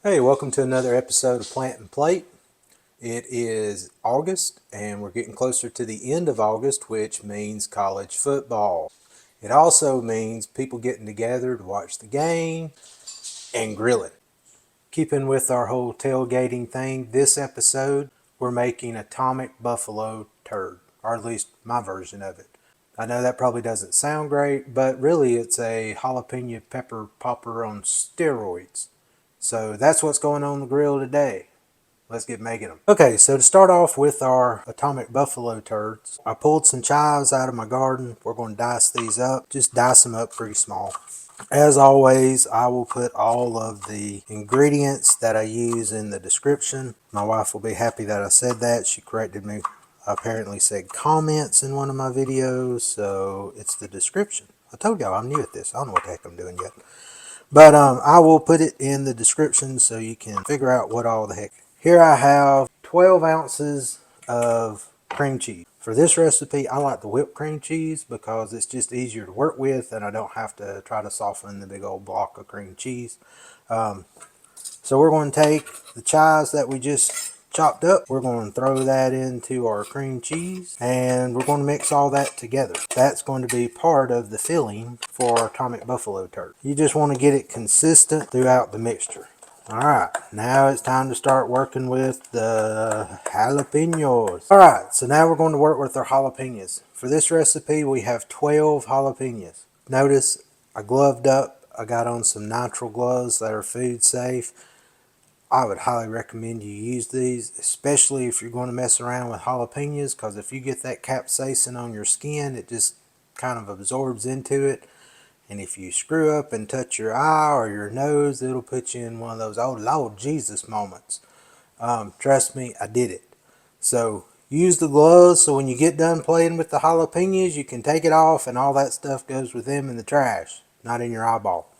Hey, welcome to another episode of Plant and Plate. It is August and we're getting closer to the end of August, which means college football. It also means people getting together to watch the game and grilling. Keeping with our whole tailgating thing, this episode we're making Atomic Buffalo Turd, or at least my version of it. I know that probably doesn't sound great, but really it's a jalapeno pepper popper on steroids. So that's what's going on the grill today. Let's get making them. Okay, so to start off with our Atomic Buffalo Turds, I pulled some chives out of my garden. We're going to dice these up. Just dice them up pretty small. As always, I will put all of the ingredients that I use in the description. My wife will be happy that I said that. She corrected me. I apparently said comments in one of my videos, so it's the description. I told y'all I'm new at this. I don't know what the heck I'm doing yet. But I will put it in the description so you can figure out what all the heck. Here I have 12 ounces of cream cheese. For this recipe, I like the whipped cream cheese because it's just easier to work with and I don't have to try to soften the big old block of cream cheese. So we're going to take the chives that we just chopped up. We're going to throw that into our cream cheese and we're going to mix all that together. That's going to be part of the filling for our Atomic Buffalo Turd. You just want to get it consistent throughout the mixture. Alright, now it's time to start working with the jalapenos. Alright, so now we're going to work with our jalapenos. For this recipe, we have 12 jalapenos. Notice I gloved up. I got on some nitrile gloves that are food safe. I would highly recommend you use these, especially if you're going to mess around with jalapenos, because if you get that capsaicin on your skin, it just kind of absorbs into it. And if you screw up and touch your eye or your nose, it'll put you in one of those, oh Lord Jesus moments. Trust me, I did it. So use the gloves so when you get done playing with the jalapenos, you can take it off and all that stuff goes with them in the trash, not in your eyeball.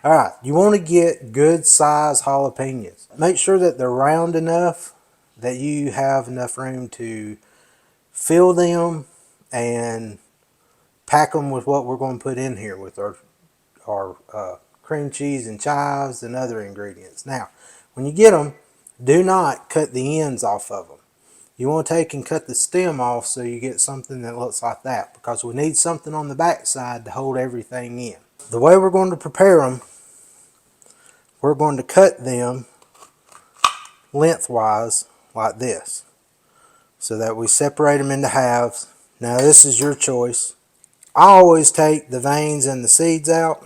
Alright, you want to get good size jalapenos. Make sure that they're round enough that you have enough room to fill them and pack them with what we're going to put in here with our cream cheese and chives and other ingredients. Now, when you get them, do not cut the ends off of them. You want to take and cut the stem off so you get something that looks like that, because we need something on the back side to hold everything in. The way we're going to prepare them, we're going to cut them lengthwise like this so that we separate them into halves. Now this is your choice. I always take the veins and the seeds out.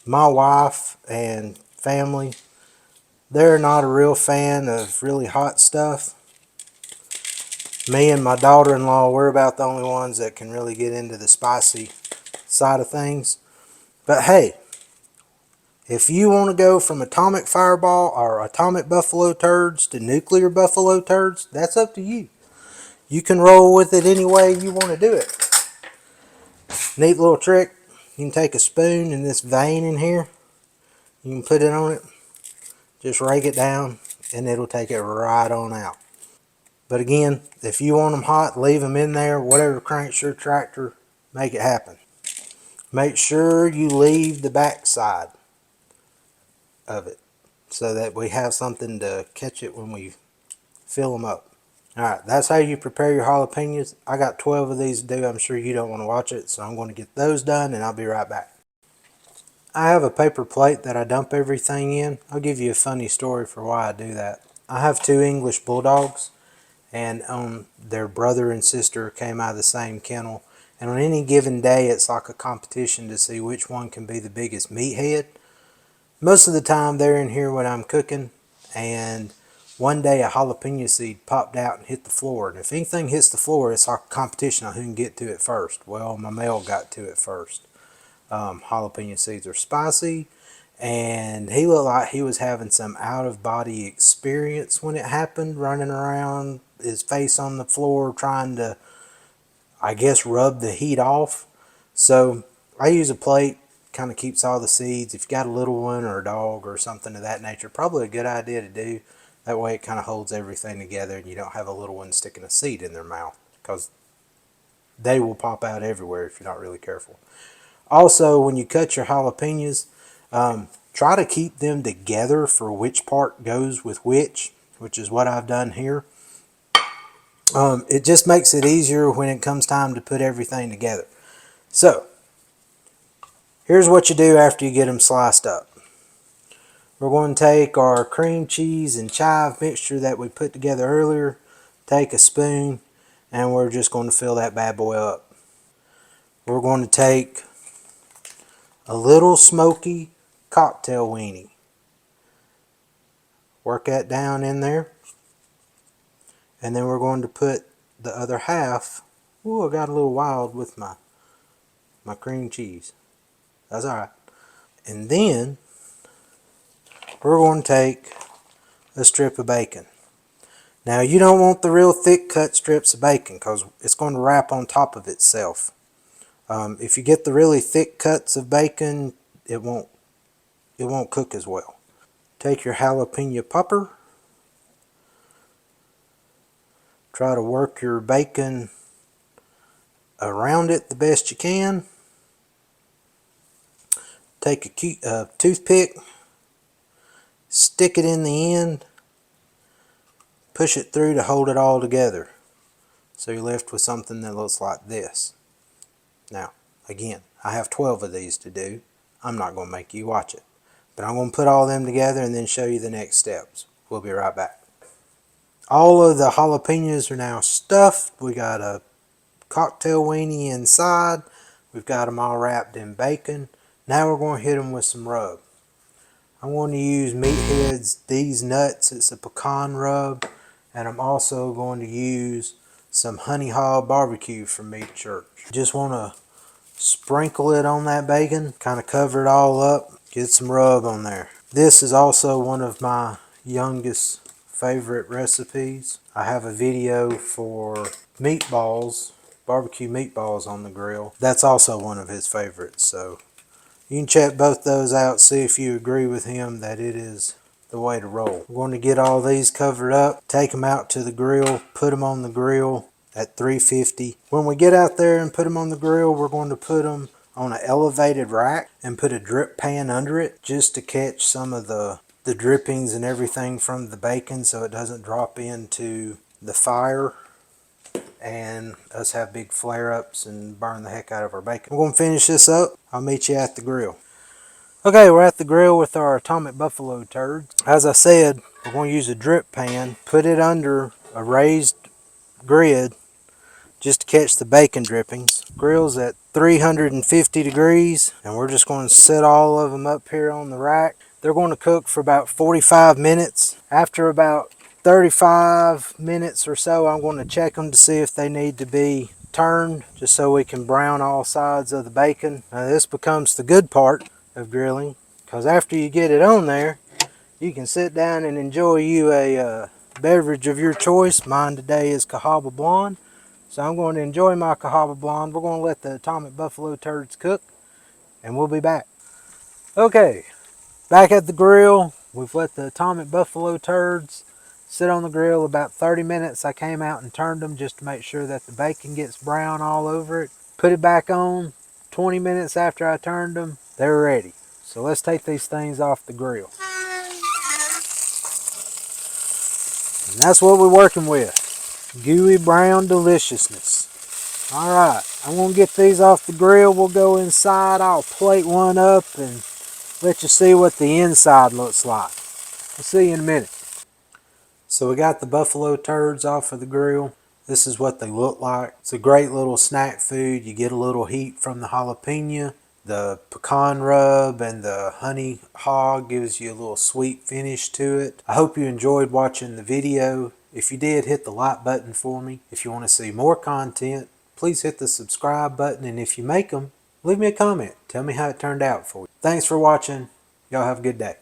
My wife and family, they're not a real fan of really hot stuff. Me and my daughter-in-law, we're about the only ones that can really get into the spicy side of things. But hey, if you want to go from Atomic Fireball or Atomic Buffalo Turds to Nuclear Buffalo Turds, that's up to you. You can roll with it any way you want to do it. Neat little trick. You can take a spoon and this vein in here. You can put it on it. Just rake it down and it'll take it right on out. But again, if you want them hot, leave them in there. Whatever cranks your tractor, make it happen. Make sure you leave the back side of it so that we have something to catch it when we fill them up. Alright, that's how you prepare your jalapenos. I got 12 of these to do. I'm sure you don't want to watch it, so I'm going to get those done and I'll be right back. I have a paper plate that I dump everything in. I'll give you a funny story for why I do that. I have two English bulldogs, and their brother and sister came out of the same kennel. And on any given day, it's like a competition to see which one can be the biggest meathead. Most of the time, they're in here when I'm cooking, and one day a jalapeno seed popped out and hit the floor. And if anything hits the floor, it's like a competition on who can get to it first. Well, my male got to it first. Jalapeno seeds are spicy, and he looked like he was having some out-of-body experience when it happened, running around, his face on the floor, trying to, I guess, rub the heat off. So I use a plate, kind of keeps all the seeds. If you got a little one or a dog or something of that nature, probably a good idea to do. That way it kind of holds everything together and you don't have a little one sticking a seed in their mouth, because they will pop out everywhere if you're not really careful. Also, when you cut your jalapenos, Try to keep them together for which part goes with which is what I've done here. It just makes it easier when it comes time to put everything together. So, here's what you do after you get them sliced up. We're going to take our cream cheese and chive mixture that we put together earlier, take a spoon, and we're just going to fill that bad boy up. We're going to take a Lil Smoky cocktail weenie. Work that down in there. And then we're going to put the other half. Ooh, I got a little wild with my cream cheese. That's alright. And then we're going to take a strip of bacon. Now you don't want the real thick cut strips of bacon because it's going to wrap on top of itself. If you get the really thick cuts of bacon, it won't cook as well. Take your jalapeno popper. Try to work your bacon around it the best you can. Take a toothpick, stick it in the end, push it through to hold it all together. So you're left with something that looks like this. Now, again, I have 12 of these to do. I'm not going to make you watch it. But I'm going to put all them together and then show you the next steps. We'll be right back. All of the jalapenos are now stuffed. We got a cocktail weenie inside. We've got them all wrapped in bacon. Now we're going to hit them with some rub. I'm going to use Meathead's Deez nuts. It's a pecan rub. And I'm also going to use some honey hog barbecue from Meat Church. Just want to sprinkle it on that bacon. Kind of cover it all up. Get some rub on there. This is also one of my youngest favorite recipes. I have a video for meatballs, barbecue meatballs on the grill. That's also one of his favorites. So you can check both those out, see if you agree with him that it is the way to roll. We're going to get all these covered up, take them out to the grill, put them on the grill at 350. When we get out there and put them on the grill, we're going to put them on an elevated rack and put a drip pan under it just to catch some of the drippings and everything from the bacon so it doesn't drop into the fire and us have big flare-ups and burn the heck out of our bacon. We're going to finish this up. I'll meet you at the grill. Okay, we're at the grill with our Atomic Buffalo Turds. As I said, we're going to use a drip pan, put it under a raised grid just to catch the bacon drippings. Grill's at 350 degrees, and we're just going to set all of them up here on the rack. They're going to cook for about 45 minutes. After about 35 minutes or so, I'm going to check them to see if they need to be turned, just so we can brown all sides of the bacon. Now this becomes the good part of grilling, because after you get it on there, you can sit down and enjoy you a beverage of your choice. Mine today is Cahaba Blonde. So I'm going to enjoy my Cahaba Blonde. We're going to let the Atomic Buffalo Turds cook, and we'll be back. Okay, back at the grill. We've let the Atomic Buffalo Turds sit on the grill about 30 minutes. I came out and turned them just to make sure that the bacon gets brown all over it. Put it back on 20 minutes after I turned them. They're ready. So let's take these things off the grill. And that's what we're working with. Gooey brown deliciousness. Alright, I'm going to get these off the grill. We'll go inside. I'll plate one up and let you see what the inside looks like. I'll see you in a minute. So we got the buffalo turds off of the grill. This is what they look like. It's a great little snack food. You get a little heat from the jalapeno. The pecan rub and the honey hog gives you a little sweet finish to it. I hope you enjoyed watching the video. If you did, hit the like button for me. If you want to see more content, please hit the subscribe button. And if you make them, leave me a comment. Tell me how it turned out for you. Thanks for watching. Y'all have a good day.